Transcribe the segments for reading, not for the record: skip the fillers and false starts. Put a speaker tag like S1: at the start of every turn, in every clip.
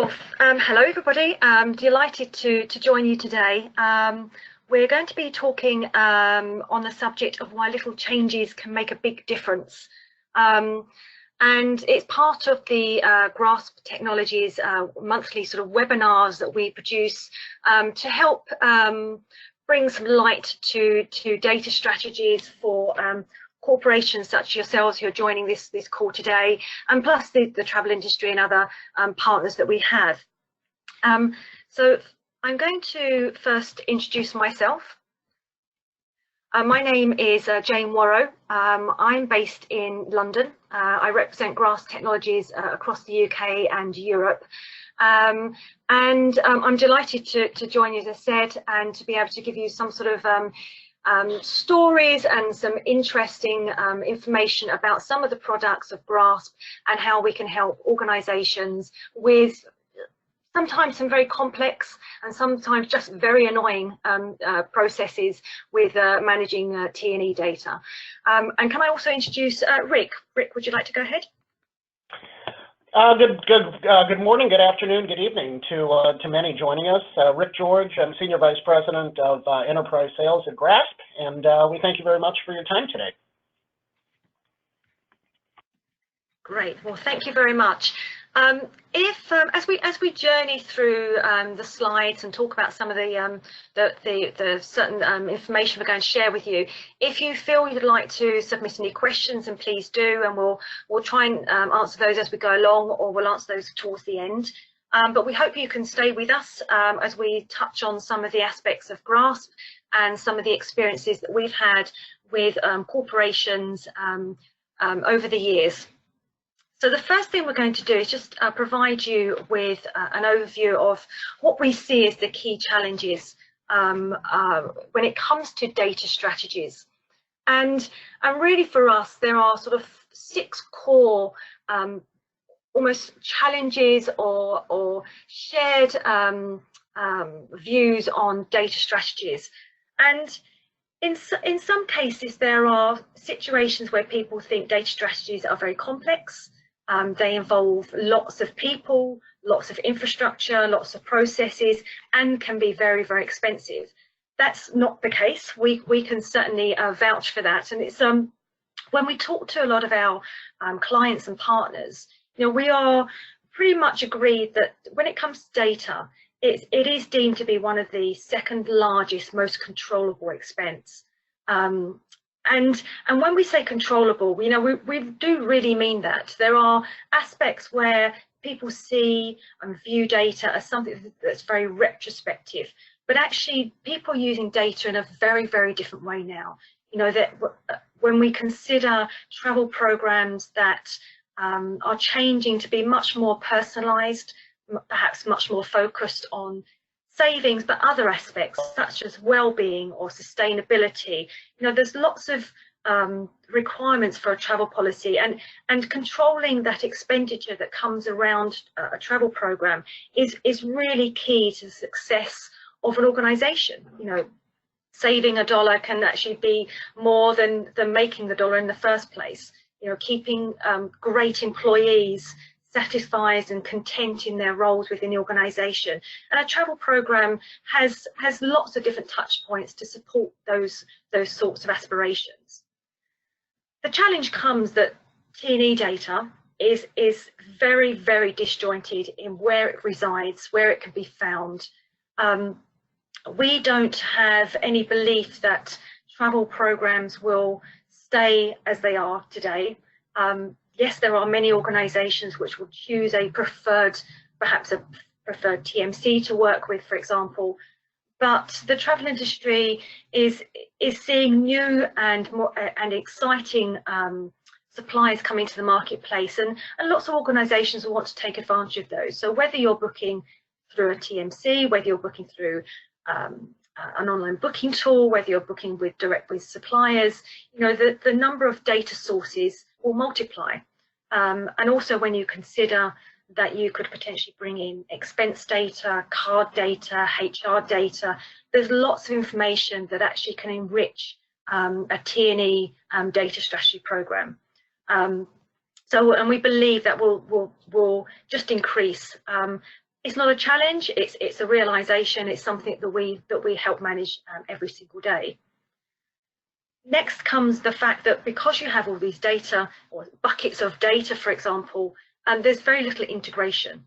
S1: Well, hello everybody. Delighted to join you today. We're going to be talking on the subject of why little changes can make a big difference. And it's part of the Grasp Technologies monthly sort of webinars that we produce to help bring some light to data strategies for corporations such as yourselves who are joining this call today, and plus the travel industry and other partners that we have. So I'm going to first introduce myself. My name is Jane Warrow. I'm based in London. I represent Grasp Technologies across the UK and Europe. And I'm delighted to join you, as I said, and to be able to give you some sort of stories and some interesting information about some of the products of Grasp and how we can help organisations with sometimes some very complex and sometimes just very annoying processes with managing T&E data. And can I also introduce Rick? Rick, would you like to go ahead?
S2: Good morning, good afternoon, good evening to many joining us. Rick George, I'm Senior Vice President of Enterprise Sales at Grasp, and we thank you very much for your time today.
S1: Great, well, thank you very much. As we journey through the slides and talk about some of the certain information we're going to share with you, if you feel you'd like to submit any questions, then please do, and we'll try and answer those as we go along, or we'll answer those towards the end. But we hope you can stay with us as we touch on some of the aspects of Grasp and some of the experiences that we've had with corporations over the years. So the first thing we're going to do is just provide you with an overview of what we see as the key challenges when it comes to data strategies. And really for us, there are sort of 6 core almost challenges or shared views on data strategies. And in some cases, there are situations where people think data strategies are very complex. They involve lots of people, lots of infrastructure, lots of processes, and can be very, very expensive. That's not the case. We can certainly vouch for that. And it's when we talk to a lot of our clients and partners, you know, we are pretty much agreed that when it comes to data, it is deemed to be one of the second largest, most controllable expense. And when we say controllable, you know, we do really mean that. There are aspects where people see and view data as something that's very retrospective, but actually people are using data in a very, very different way now. You know, that when we consider travel programs that are changing to be much more personalized, perhaps much more focused on savings, but other aspects such as well-being or sustainability. You know, there's lots of requirements for a travel policy, and controlling that expenditure that comes around a travel program is really key to the success of an organization. You know, saving $1 can actually be more than making the dollar in the first place. You know, keeping great employees satisfied and content in their roles within the organisation. And a travel programme has lots of different touch points to support those sorts of aspirations. The challenge comes that T&E data is very, very disjointed in where it resides, where it can be found. We don't have any belief that travel programmes will stay as they are today. Yes, there are many organisations which will choose perhaps a preferred TMC to work with, for example, but the travel industry is seeing new and more and exciting supplies coming to the marketplace, and lots of organisations will want to take advantage of those. So whether you're booking through a TMC, whether you're booking through an online booking tool, whether you're booking direct with suppliers, you know, the number of data sources will multiply. And also when you consider that you could potentially bring in expense data, card data, HR data, there's lots of information that actually can enrich a T&E data strategy program. And we believe that will just increase It's not a challenge, it's a realization, it's something that we help manage every single day. Next comes the fact that because you have all these data, or buckets of data, for example, there's very little integration.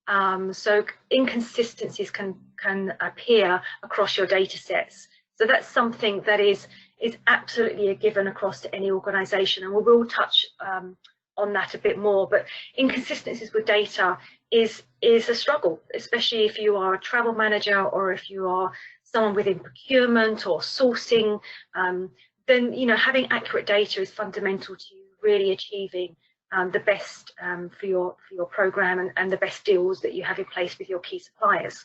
S1: So inconsistencies can appear across your data sets. So that's something that is absolutely a given across to any organization, and we will touch on that a bit more. But inconsistencies with data is a struggle, especially if you are a travel manager or if you are someone within procurement or sourcing. Then having accurate data is fundamental to really achieving the best for your program and the best deals that you have in place with your key suppliers.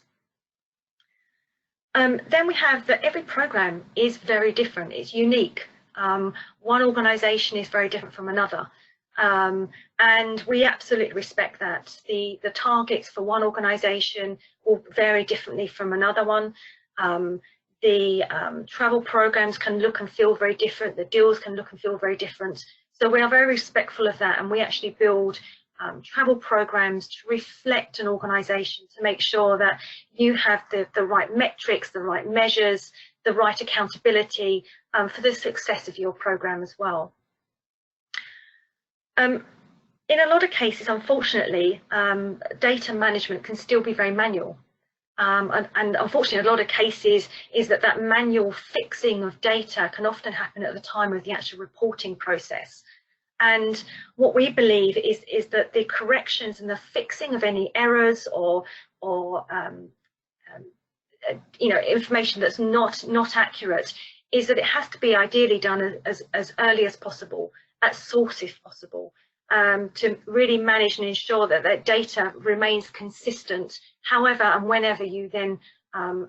S1: Then we have that every program is very different, it's unique. One organization is very different from another. And we absolutely respect that. The targets for one organization will vary differently from another one. The travel programs can look and feel very different. The deals can look and feel very different. So we are very respectful of that, and we actually build travel programs to reflect an organization, to make sure that you have the right metrics, the right measures, the right accountability for the success of your program as well. In a lot of cases, unfortunately, data management can still be very manual. And unfortunately, a lot of cases is that manual fixing of data can often happen at the time of the actual reporting process. And what we believe is that the corrections and the fixing of any errors or information that's not accurate is that it has to be ideally done as early as possible, at source if possible, to really manage and ensure that that data remains consistent however and whenever you then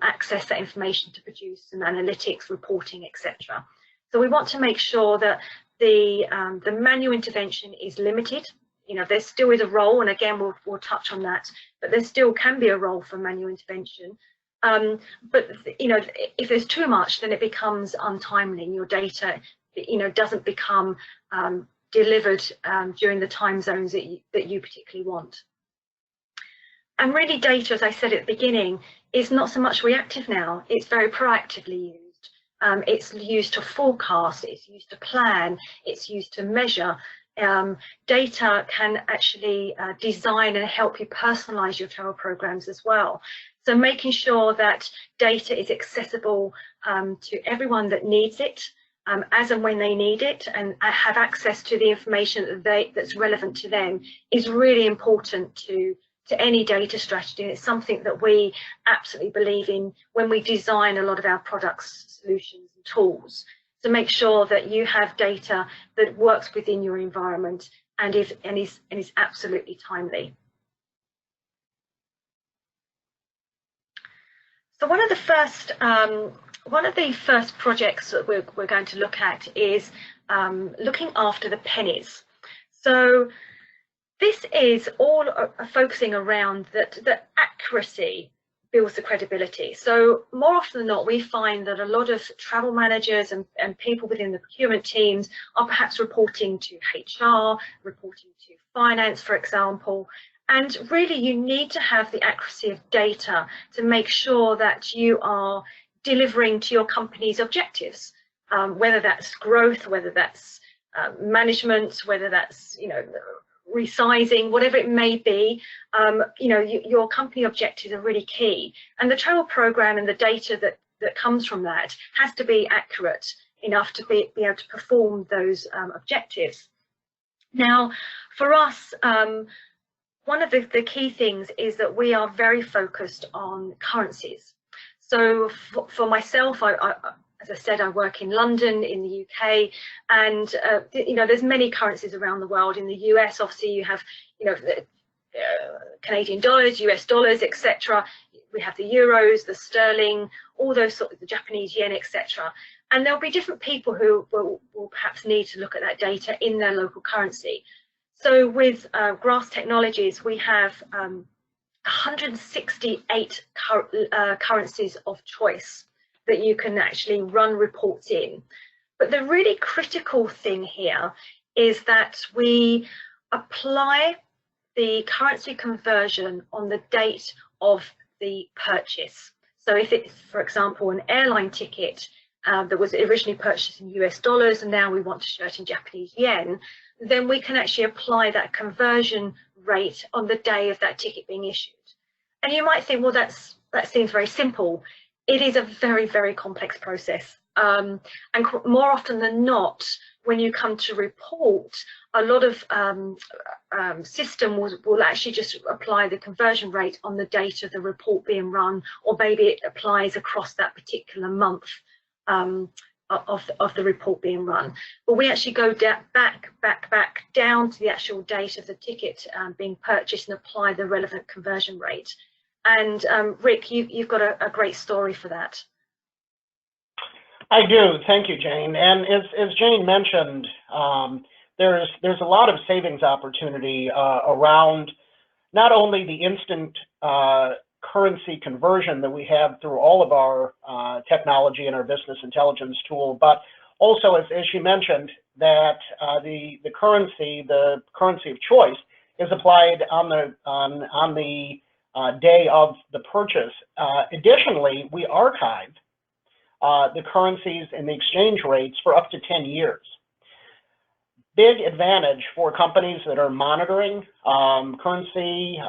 S1: access that information to produce some analytics, reporting, etc. So we want to make sure that the manual intervention is limited. There still is a role, and again we'll touch on that, but there still can be a role for manual intervention. But if there's too much, then it becomes untimely, and your data doesn't become delivered during the time zones that you particularly want. And really, data, as I said at the beginning, is not so much reactive now, it's very proactively used. It's used to forecast, it's used to plan, it's used to measure. Data can actually design and help you personalize your travel programs as well. So making sure that data is accessible to everyone that needs it, as and when they need it, and have access to the information that's relevant to them is really important to any data strategy. And it's something that we absolutely believe in when we design a lot of our products, solutions and tools, to make sure that you have data that works within your environment and is absolutely timely. So one of the first projects that we're going to look at is looking after the pennies. So this is all focusing around that accuracy builds the credibility. So more often than not, we find that a lot of travel managers and people within the procurement teams are perhaps reporting to HR, reporting to finance, for example. And really, you need to have the accuracy of data to make sure that you are delivering to your company's objectives, whether that's growth, whether that's management, whether that's resizing, whatever it may be. Your company objectives are really key, and the travel program and the data that comes from that has to be accurate enough to be able to perform those objectives. Now, for us, one of the key things is that we are very focused on currencies. So for myself, as I said, I work in London, in the UK, and there's many currencies around the world. In the US, obviously, you have Canadian dollars, US dollars, etc. We have the euros, the sterling, all those sorts of the Japanese yen, etc. And there'll be different people who will perhaps need to look at that data in their local currency. So with Grass Technologies, we have 168 currencies of choice that you can actually run reports in. But the really critical thing here is that we apply the currency conversion on the date of the purchase. So if it's, for example, an airline ticket that was originally purchased in US dollars and now we want to show it in Japanese yen, then we can actually apply that conversion rate on the day of that ticket being issued. And you might think, well, that seems very simple. It is a very, very complex process. And more often than not, when you come to report, a lot of system will actually just apply the conversion rate on the date of the report being run, or maybe it applies across that particular month of the report being run. But we actually go back down to the actual date of the ticket being purchased and apply the relevant conversion rate. And Rick, you've got a great story for that.
S2: I do. Thank you, Jane. And as Jane mentioned, there's a lot of savings opportunity around not only the instant currency conversion that we have through all of our technology and our business intelligence tool, but also, as she mentioned, that the currency of choice is applied on the day of the purchase. Additionally, we archive the currencies and the exchange rates for up to 10 years. Big advantage for companies that are monitoring currency,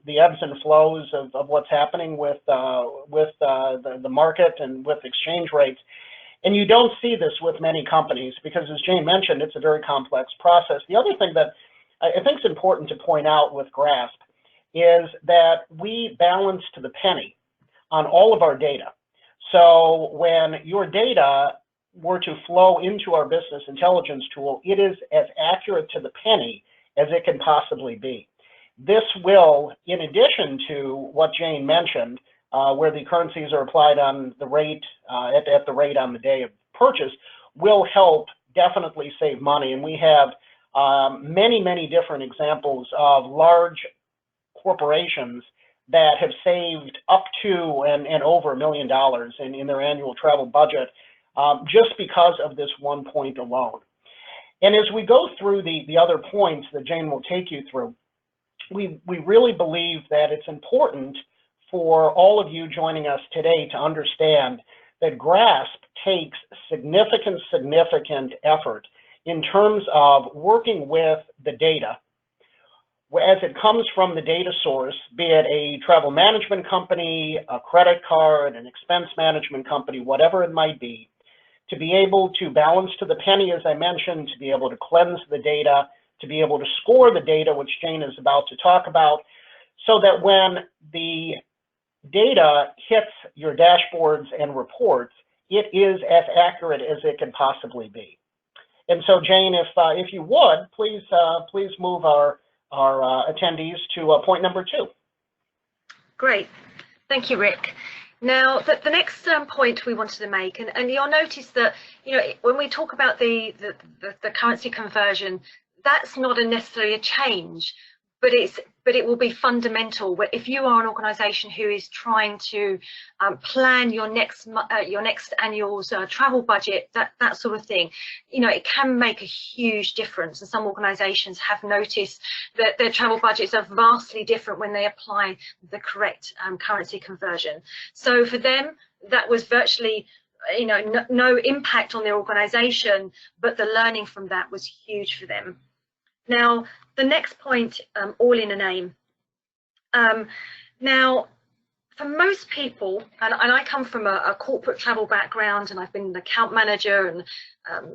S2: the ebbs and flows of what's happening with the market and with exchange rates. And you don't see this with many companies because, as Jane mentioned, it's a very complex process. The other thing that I think is important to point out with GRASP is that we balance to the penny on all of our data. So when your data were to flow into our business intelligence tool, it is as accurate to the penny as it can possibly be. This will, in addition to what Jane mentioned, where the currencies are applied on the rate, at the rate on the day of purchase, will help definitely save money. And we have many different examples of large corporations that have saved up to and over $1 million in their annual travel budget just because of this one point alone. And as we go through the other points that Jane will take you through, we really believe that it's important for all of you joining us today to understand that GRASP takes significant effort in terms of working with the data as it comes from the data source, be it a travel management company, a credit card, an expense management company, whatever it might be, to be able to balance to the penny, as I mentioned, to be able to cleanse the data, to be able to score the data, which Jane is about to talk about, so that when the data hits your dashboards and reports, it is as accurate as it can possibly be. And so, Jane, if you would, please move our attendees to point number 2.
S1: Great. Thank you, Rick. Now, the next point we wanted to make, and you'll notice that, you know, when we talk about the currency conversion, that's not necessarily a change, but it will be fundamental. If you are an organisation who is trying to plan your next annual travel budget, that sort of thing, you know, it can make a huge difference. And some organisations have noticed that their travel budgets are vastly different when they apply the correct currency conversion. So for them, that was virtually, you know, no impact on their organisation, but the learning from that was huge for them. Now, the next point, all in a name. Now, for most people, and I come from a corporate travel background, and I've been an account manager and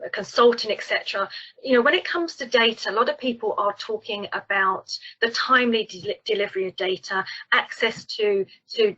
S1: a consultant, etc. You know, when it comes to data, a lot of people are talking about the timely delivery of data, access to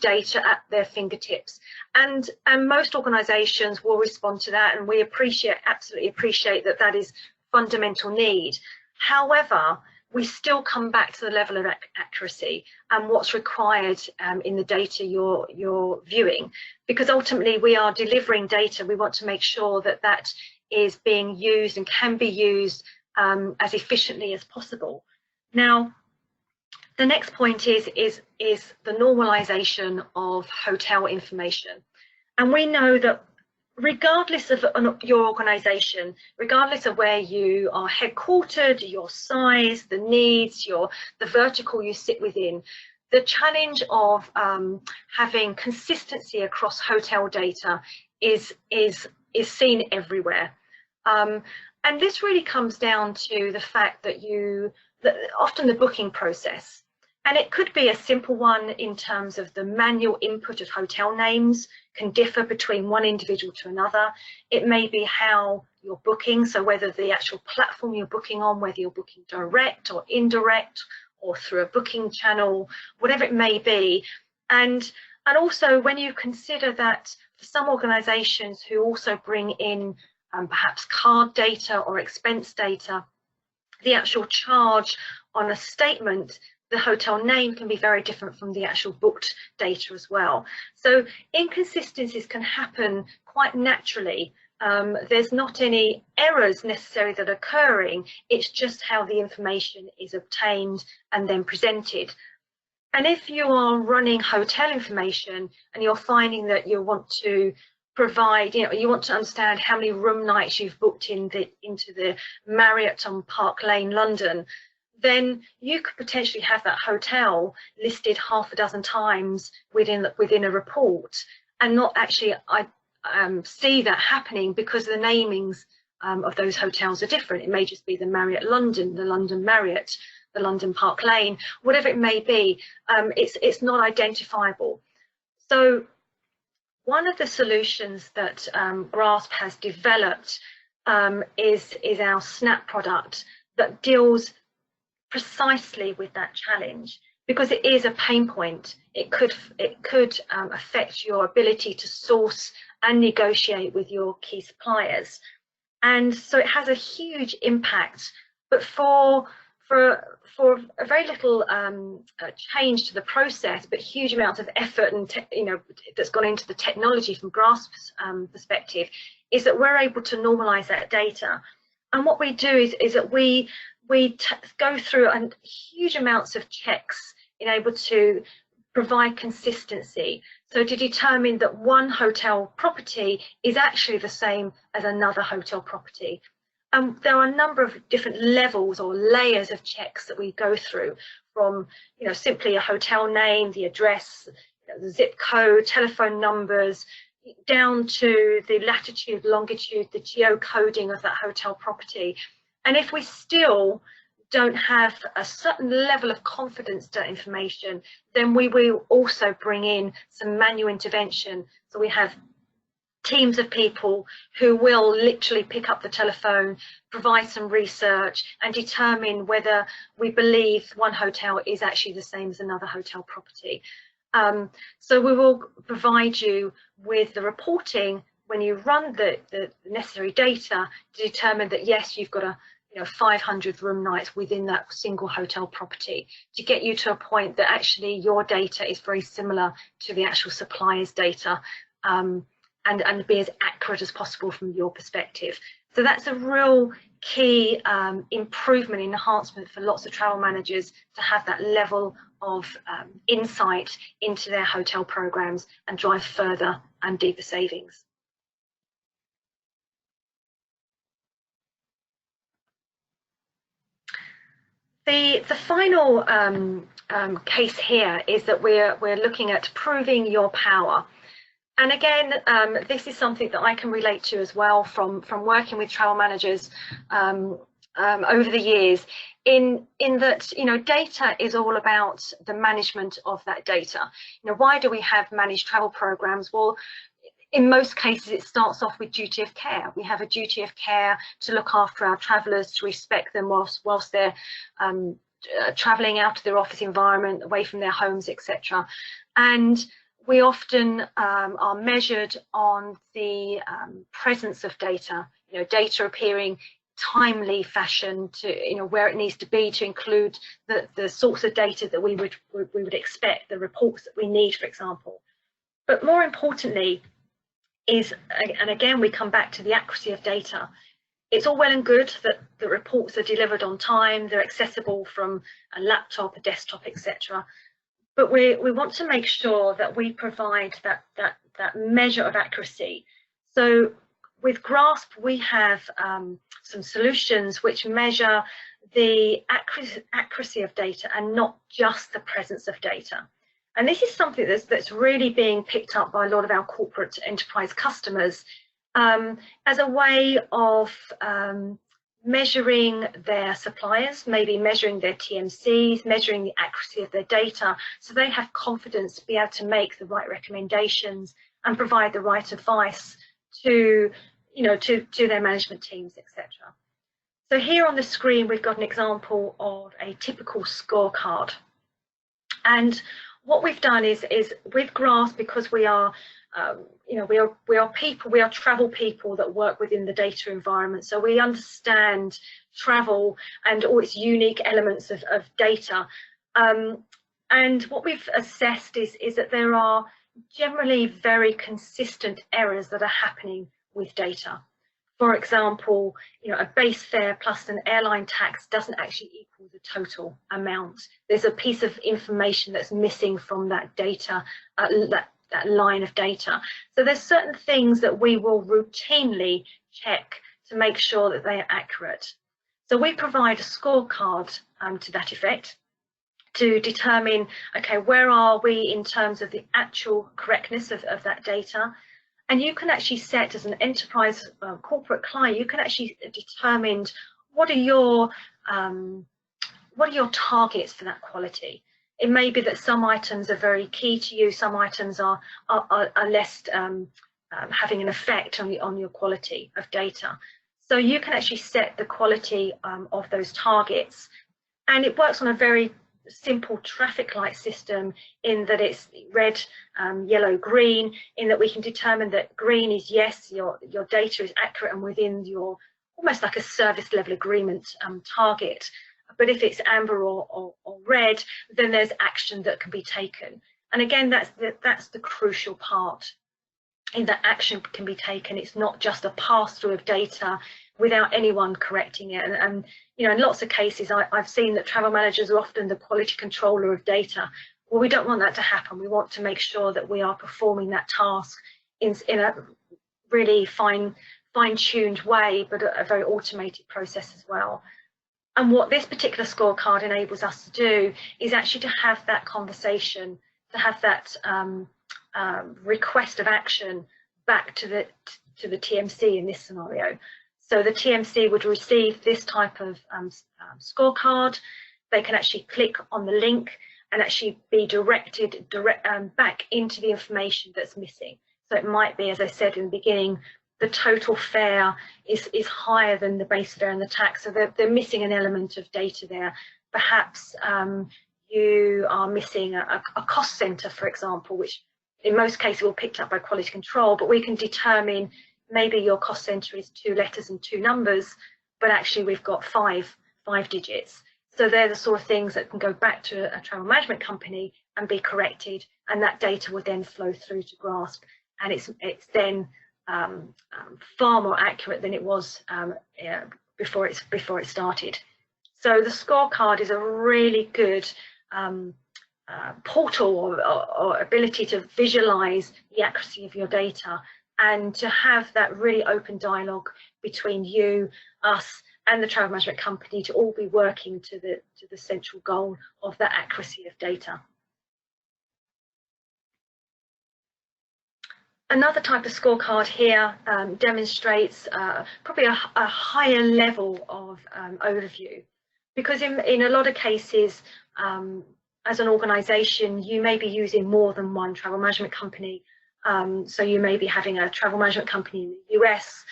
S1: data at their fingertips, and most organisations will respond to that, and we absolutely appreciate that is fundamental need. However, we still come back to the level of accuracy and what's required in the data you're viewing, because ultimately we are delivering data. We want to make sure that is being used and can be used as efficiently as possible. Now, the next point is the normalization of hotel information, and we know that regardless of your organization, regardless of where you are headquartered, your size, the needs, the vertical you sit within, the challenge of having consistency across hotel data is seen everywhere. And this really comes down to the fact that often the booking process, and it could be a simple one in terms of the manual input of hotel names can differ between one individual to another. It may be how you're booking, so whether the actual platform you're booking on, whether you're booking direct or indirect or through a booking channel, whatever it may be. And also when you consider that for some organizations who also bring in perhaps card data or expense data, the actual charge on a statement, the hotel name can be very different from the actual booked data as well. So inconsistencies can happen quite naturally. There's not any errors necessarily that are occurring, it's just how the information is obtained and then presented. And if you are running hotel information and you're finding that you want to provide, you want to understand how many room nights you've booked into the Marriott on Park Lane, London, then you could potentially have that hotel listed half a dozen times within a report and not actually see that happening because the namings of those hotels are different. It may just be the Marriott London, the London Marriott, the London Park Lane, whatever it may be. It's not identifiable. So one of the solutions that Grasp has developed is our Snap product that deals precisely with that challenge, because it is a pain point. It could affect your ability to source and negotiate with your key suppliers, and so it has a huge impact. But for a very little change to the process, but huge amounts of effort and that's gone into the technology from Grasp's perspective, is that we're able to normalize that data. And what we do is that we go through huge amounts of checks in able to provide consistency. So to determine that one hotel property is actually the same as another hotel property. There are a number of different levels or layers of checks that we go through, from simply a hotel name, the address, the zip code, telephone numbers, down to the latitude, longitude, the geocoding of that hotel property. And if we still don't have a certain level of confidence to that information, then we will also bring in some manual intervention. So we have teams of people who will literally pick up the telephone, provide some research and determine whether we believe one hotel is actually the same as another hotel property. So we will provide you with the reporting when you run the necessary data to determine that yes, you've got 500 room nights within that single hotel property, to get you to a point that actually your data is very similar to the actual supplier's data, and be as accurate as possible from your perspective. So that's a real key improvement, enhancement for lots of travel managers to have that level of insight into their hotel programs and drive further and deeper savings. The final case here is that we're looking at proving your power. And again, this is something that I can relate to as well from working with travel managers over the years, in that data is all about the management of that data. Why do we have managed travel programs? Well, in most cases, it starts off with duty of care. We have a duty of care to look after our travellers, to respect them whilst they're travelling out of their office environment, away from their homes, etc. And we often are measured on the presence of data, data appearing timely fashion to where it needs to be to include the sorts of data that we would expect, the reports that we need, for example. But more importantly is, and again we come back to the accuracy of data. It's all well and good that the reports are delivered on time, they're accessible from a laptop, a desktop, etc. But we want to make sure that we provide that measure of accuracy. So with Grasp, we have some solutions which measure the accuracy of data and not just the presence of data. And this is something that's really being picked up by a lot of our corporate enterprise customers as a way of measuring their suppliers, maybe measuring their TMCs, measuring the accuracy of their data, so they have confidence to be able to make the right recommendations and provide the right advice to, to their management teams, etc. So here on the screen, we've got an example of a typical scorecard. And what we've done is with Grasp, because we are we are people, we are travel people that work within the data environment, so we understand travel and all its unique elements of data. And what we've assessed is that there are generally very consistent errors that are happening with data. For example, a base fare plus an airline tax doesn't actually equal the total amount. There's a piece of information that's missing from that data, that line of data. So there's certain things that we will routinely check to make sure that they are accurate. So we provide a scorecard to that effect to determine, okay, where are we in terms of the actual correctness of that data? And you can actually set, as an enterprise corporate client, you can actually determine what are your targets for that quality. It may be that some items are very key to you, some items are less having an effect on your quality of data. So you can actually set the quality of those targets, and it works on a very simple traffic light system in that it's red, yellow, green, in that we can determine that green is yes, your data is accurate and within your almost like a service level agreement target. But if it's amber or red, then there's action that can be taken. And again, that's the crucial part, in that action can be taken. It's not just a pass through of data without anyone correcting it. And in lots of cases, I've seen that travel managers are often the quality controller of data. Well, we don't want that to happen. We want to make sure that we are performing that task in a really fine-tuned way, but a very automated process as well. And what this particular scorecard enables us to do is actually to have that conversation, to have that request of action back to the TMC in this scenario. So the TMC would receive this type of scorecard. They can actually click on the link and actually be directed back into the information that's missing. So it might be, as I said in the beginning, the total fare is higher than the base fare and the tax, so they're missing an element of data there. Perhaps you are missing a cost center, for example, which in most cases will be picked up by quality control, but we can determine maybe your cost center is 2 letters and 2 numbers, but actually we've got five digits. So they're the sort of things that can go back to a travel management company and be corrected, and that data will then flow through to Grasp, and it's then far more accurate than it was before it started. So the scorecard is a really good portal or ability to visualize the accuracy of your data, and to have that really open dialogue between you, us, and the travel management company to all be working to the central goal of that accuracy of data. Another type of scorecard here demonstrates probably a higher level of overview, because in a lot of cases, as an organisation, you may be using more than one travel management company. So you may be having a travel management company in the US,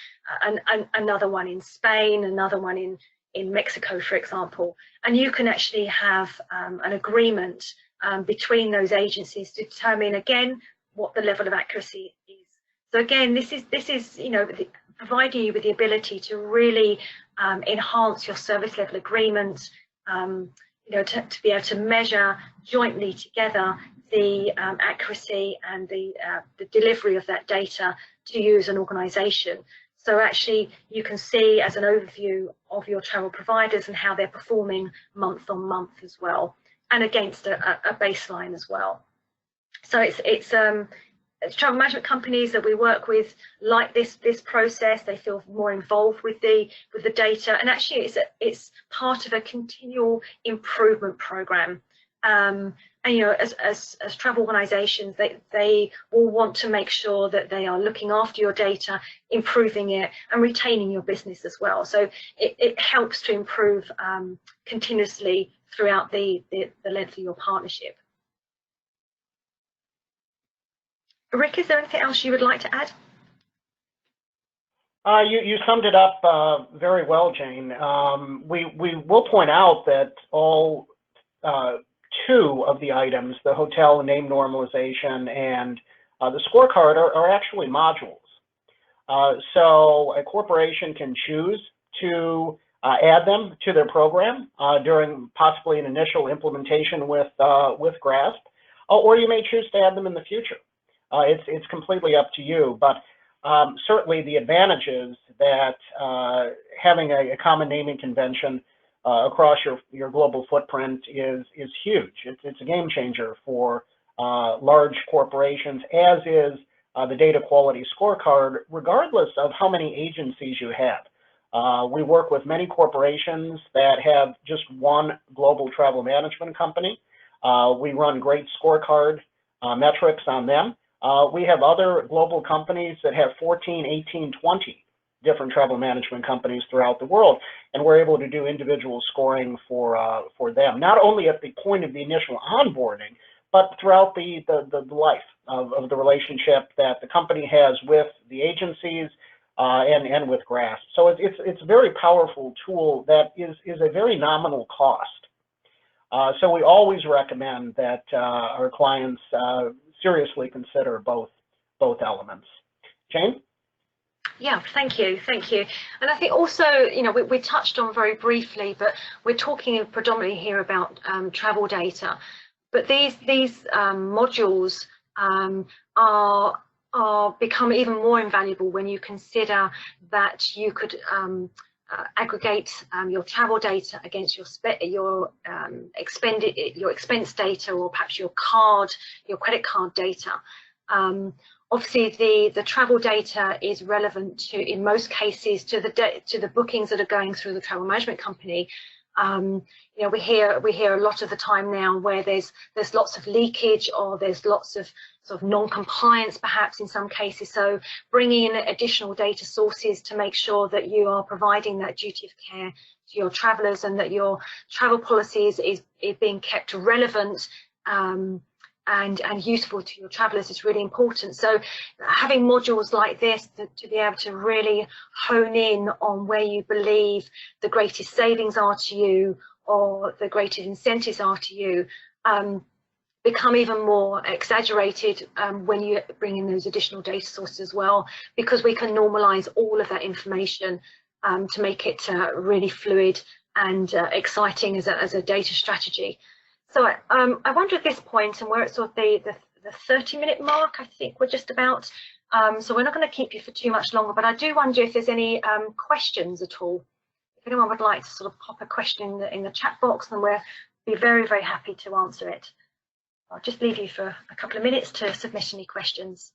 S1: another one in Spain, another one in Mexico, for example, and you can actually have an agreement between those agencies to determine again what the level of accuracy is. So again, this is providing you with the ability to really enhance your service level agreement, to be able to measure jointly together the accuracy and the delivery of that data to you as an organisation. So actually you can see as an overview of your travel providers and how they're performing month on month as well, and against a baseline as well. So travel management companies that we work with like this process. They feel more involved with the data, and actually it's part of a continual improvement program. And as travel organizations, they will want to make sure that they are looking after your data, improving it, and retaining your business as well. So it helps to improve continuously throughout the length of your partnership. Rick, is there anything else you would like to add?
S2: You summed it up very well, Jane. We will point out that all two of the items, the hotel name normalization and the scorecard, are actually modules. So a corporation can choose to add them to their program during possibly an initial implementation with GRASP, or you may choose to add them in the future. It's completely up to you, but certainly the advantages that having a common naming convention across your global footprint is huge. It's a game changer for large corporations, as is the data quality scorecard, regardless of how many agencies you have. We work with many corporations that have just one global travel management company. We run great scorecard metrics on them. We have other global companies that have 14, 18, 20 different travel management companies throughout the world, and we're able to do individual scoring for them, not only at the point of the initial onboarding, but throughout the life of the relationship that the company has with the agencies and with GRASP. So it's a very powerful tool that is a very nominal cost. So we always recommend that our clients seriously consider both elements. Jane?
S1: Yeah, thank you. And I think also, we touched on very briefly, but we're talking predominantly here about travel data. But these modules are become even more invaluable when you consider that you could aggregate your travel data against your expense data, or perhaps your credit card data. Obviously, the travel data is relevant to, in most cases, to the bookings that are going through the travel management company. We hear a lot of the time now where there's lots of leakage, or there's lots of sort of non-compliance, perhaps in some cases. So bringing in additional data sources to make sure that you are providing that duty of care to your travellers, and that your travel policies is being kept relevant and useful to your travellers is really important. So having modules like this to be able to really hone in on where you believe the greatest savings are to you, or the greatest incentives are to you, become even more exaggerated when you bring in those additional data sources as well, because we can normalize all of that information to make it really fluid and exciting as a data strategy. So I wonder at this point, and we're at sort of the 30-minute mark, I think we're just about, so we're not going to keep you for too much longer, but I do wonder if there's any questions at all. If anyone would like to sort of pop a question in the chat box, then we'll be very, very happy to answer it. I'll just leave you for a couple of minutes to submit any questions.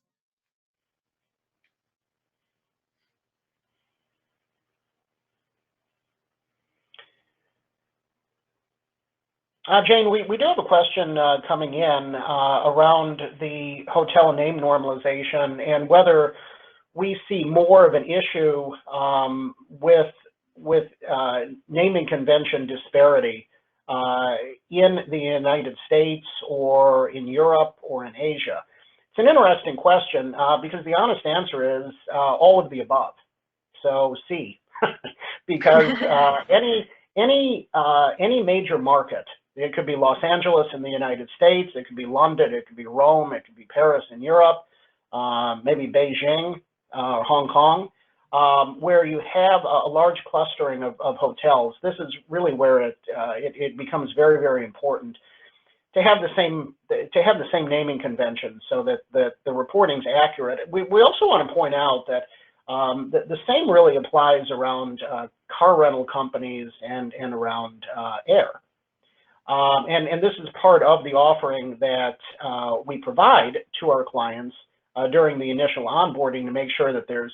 S2: Jane, we do have a question coming in around the hotel name normalization, and whether we see more of an issue with naming convention disparity in the United States, or in Europe, or in Asia. It's an interesting question because the honest answer is all of the above. So C, because any major market. It could be Los Angeles in the United States, it could be London, it could be Rome, it could be Paris in Europe, maybe Beijing, Hong Kong, where you have a large clustering of hotels. This is really where it becomes very, very important to have the same naming convention, so that the reporting's accurate. We also want to point out that the same really applies around car rental companies and around air. And this is part of the offering that we provide to our clients during the initial onboarding to make sure that there's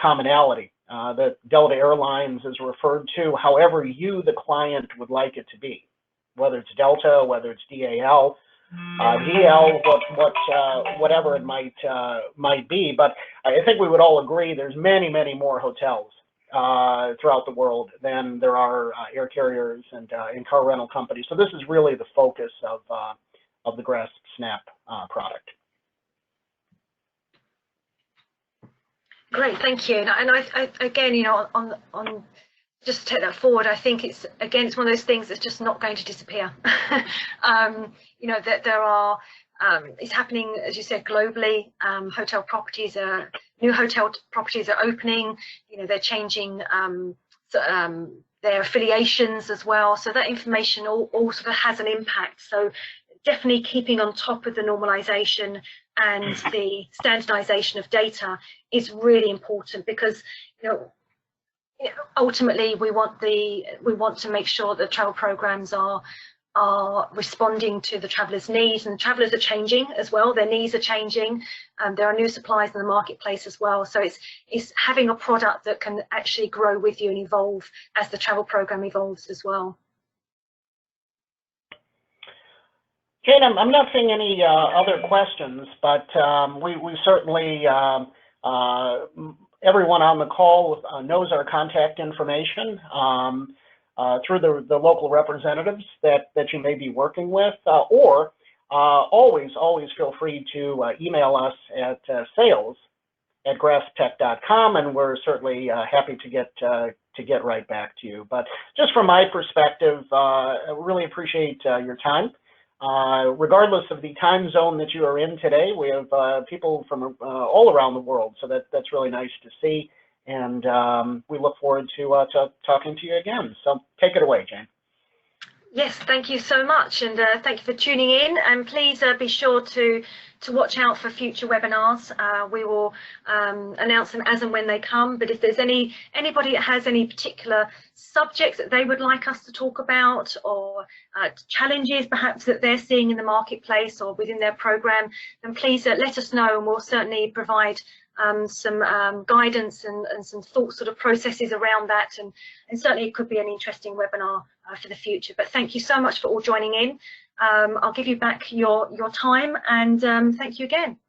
S2: commonality, that Delta Airlines is referred to however you, the client, would like it to be, whether it's Delta, whether it's DAL, DL, whatever it might be. But I think we would all agree there's many, many more hotels throughout the world than there are air carriers and car rental companies. So this is really the focus of the Grasp Snap product.
S1: Great, thank you. And I again, you know, on just to take that forward, I think it's again, it's one of those things that's just not going to disappear. You know, that there are, it's happening, as you said, globally. Hotel properties new hotel properties are opening. You know, they're changing their affiliations as well. So that information all sort of has an impact. So definitely keeping on top of the normalization and the standardization of data is really important, because you know, ultimately we want to make sure that travel programs are responding to the travelers' needs, and travelers are changing as well. Their needs are changing, and there are new supplies in the marketplace as well. So it's having a product that can actually grow with you and evolve as the travel program evolves as well.
S2: Jane, I'm not seeing any other questions, but we certainly, everyone on the call knows our contact information through the local representatives that you may be working with, or always feel free to email us at sales@grasptech.com, and we're certainly happy to get right back to you. But just from my perspective, I really appreciate your time. Regardless of the time zone that you are in today, we have people from all around the world, so that's really nice to see, and we look forward to talking to you again. So take it away, Jane.
S1: Yes, thank you so much, and thank you for tuning in, and please be sure to watch out for future webinars. We will announce them as and when they come, but if there's anybody that has any particular subjects that they would like us to talk about, or challenges perhaps that they're seeing in the marketplace or within their program, then please let us know, and we'll certainly provide some guidance and some thought sort of processes around that, and certainly it could be an interesting webinar for the future. But thank you so much for all joining in. I'll give you back your time, and thank you again.